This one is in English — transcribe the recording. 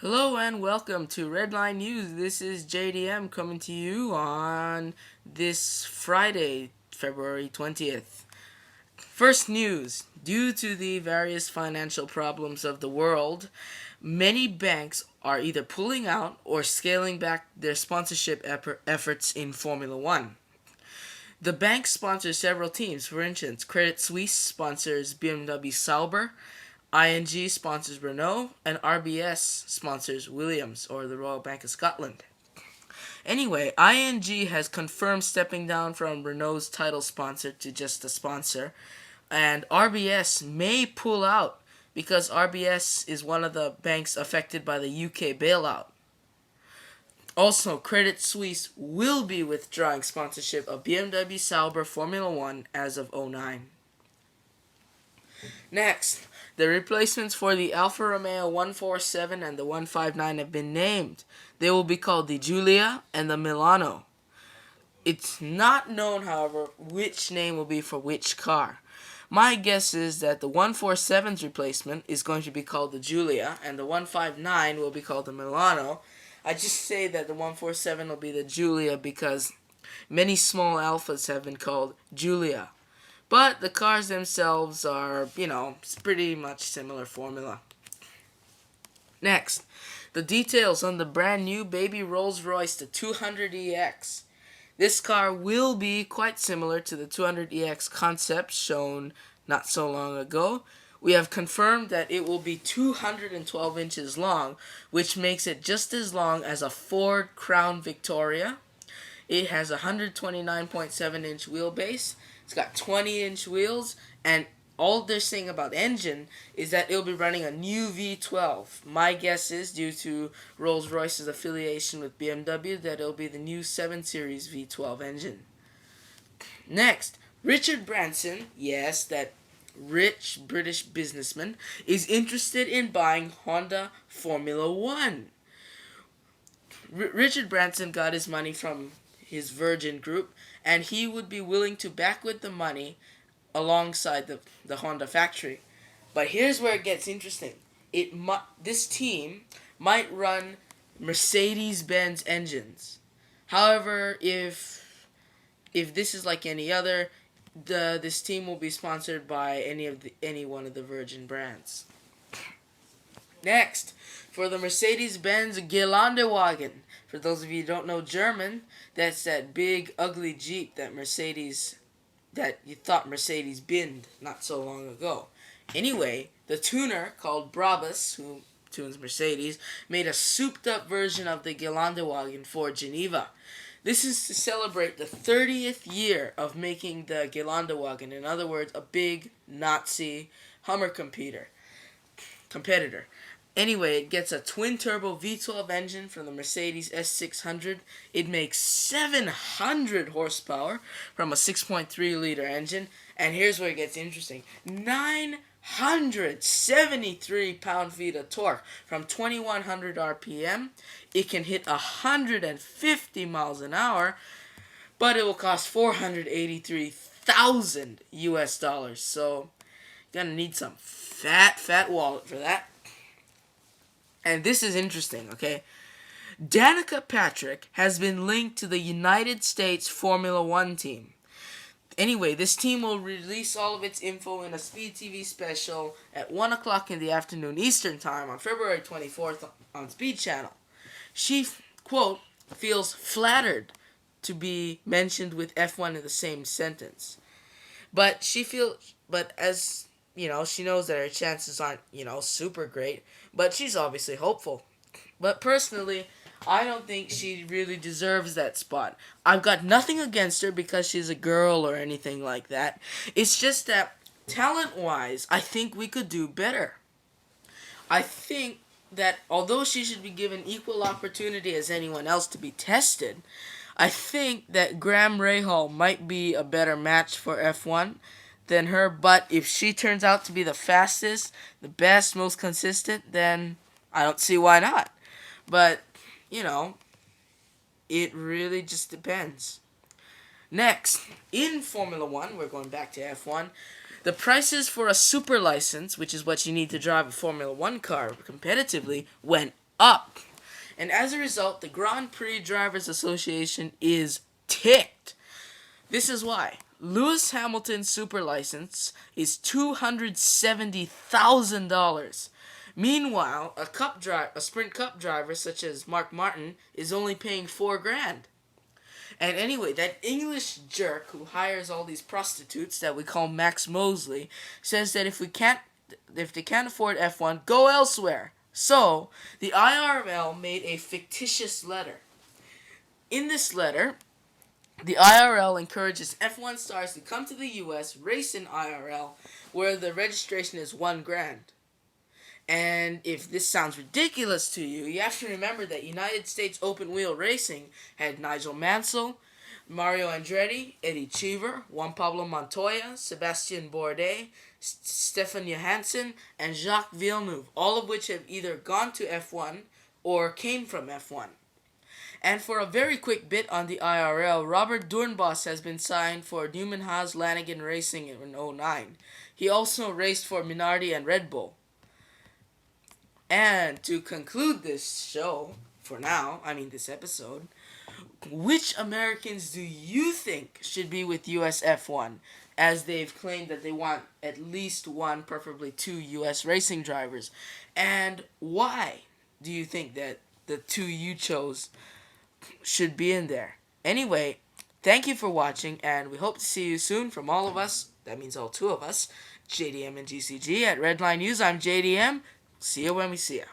Hello and welcome to Redline News. This is JDM coming to you on this Friday, February 20th. First news. Due to the various financial problems of the world, many banks are either pulling out or scaling back their sponsorship efforts in Formula One. The bank sponsors several teams. For instance, Credit Suisse sponsors BMW Sauber, ING sponsors Renault, and RBS sponsors Williams, or the Royal Bank of Scotland. Anyway, ING has confirmed stepping down from Renault's title sponsor to just a sponsor, and RBS may pull out because RBS is one of the banks affected by the UK bailout. Also, Credit Suisse will be withdrawing sponsorship of BMW Sauber Formula One as of 2009. Next, the replacements for the Alfa Romeo 147 and the 159 have been named. They will be called the Giulia and the Milano. It's not known, however, which name will be for which car. My guess is that the 147's replacement is going to be called the Giulia and the 159 will be called the Milano. I just say that the 147 will be the Giulia because many small Alphas have been called Giulia. But the cars themselves are, pretty much similar formula. Next, the details on the brand new baby Rolls-Royce, the 200EX. This car will be quite similar to the 200EX concept shown not so long ago. We have confirmed that it will be 212 inches long, which makes it just as long as a Ford Crown Victoria. It has a 129.7-inch wheelbase. It's got 20-inch wheels, and all they're saying about engine is that it'll be running a new V12. My guess is, due to Rolls-Royce's affiliation with BMW, that it'll be the new 7 Series V12 engine. Next, Richard Branson, yes, that rich British businessman, is interested in buying Honda Formula One. Richard Branson got his money from his Virgin Group, and he would be willing to back with the money alongside the Honda factory. But here's where it gets interesting. This team might run Mercedes-Benz engines. However, if this is like any other, this team will be sponsored by any one of the Virgin brands. Next, for the Mercedes-Benz Geländewagen. For those of you who don't know German, that's that big, ugly Jeep that you thought Mercedes binned not so long ago. Anyway, the tuner called Brabus, who tunes Mercedes, made a souped-up version of the Geländewagen for Geneva. This is to celebrate the 30th year of making the Geländewagen. In other words, a big Nazi Hummer competitor. Anyway, it gets a twin-turbo V12 engine from the Mercedes S600. It makes 700 horsepower from a 6.3-liter engine. And here's where it gets interesting. 973 pound-feet of torque from 2100 RPM. It can hit 150 miles an hour, but it will cost $483,000 US dollars. So, you're going to need some fat wallet for that. And this is interesting, okay? Danica Patrick has been linked to the United States Formula One team. Anyway, this team will release all of its info in a Speed TV special at 1 o'clock in the afternoon Eastern Time on February 24th on Speed Channel. She, quote, feels flattered to be mentioned with F1 in the same sentence. But she knows that her chances aren't, super great, but she's obviously hopeful. But personally, I don't think she really deserves that spot. I've got nothing against her because she's a girl or anything like that. It's just that, talent-wise, I think we could do better. I think that although she should be given equal opportunity as anyone else to be tested, I think that Graham Rahal might be a better match for F1 than her, but if she turns out to be the fastest, the best, most consistent, then I don't see why not. But, it really just depends. Next, in Formula One, we're going back to F1, the prices for a super license, which is what you need to drive a Formula One car competitively, went up. And as a result, the Grand Prix Drivers Association is ticked. This is why. Lewis Hamilton's super license is $270,000. Meanwhile, a sprint cup driver such as Mark Martin is only paying $4,000. And anyway, that English jerk who hires all these prostitutes that we call Max Mosley says that if they can't afford F1, go elsewhere. So, the IRL made a fictitious letter. In this letter, the IRL encourages F1 stars to come to the US, race in IRL, where the registration is $1,000. And if this sounds ridiculous to you, you have to remember that United States Open Wheel Racing had Nigel Mansell, Mario Andretti, Eddie Cheever, Juan Pablo Montoya, Sebastian Bourdais, Stefan Johansson, and Jacques Villeneuve, all of which have either gone to F1 or came from F1. And for a very quick bit on the IRL, Robert Doornbos has been signed for Newman Haas Lanigan Racing in 2009. He also raced for Minardi and Red Bull. And to conclude this show, this episode, which Americans do you think should be with US F1? As they've claimed that they want at least one, preferably two US racing drivers. And why do you think that the two you chose should be in there? Anyway, thank you for watching, and we hope to see you soon from all of us. That means all two of us, JDM and GCG at Redline News. I'm JDM. See you when we see you.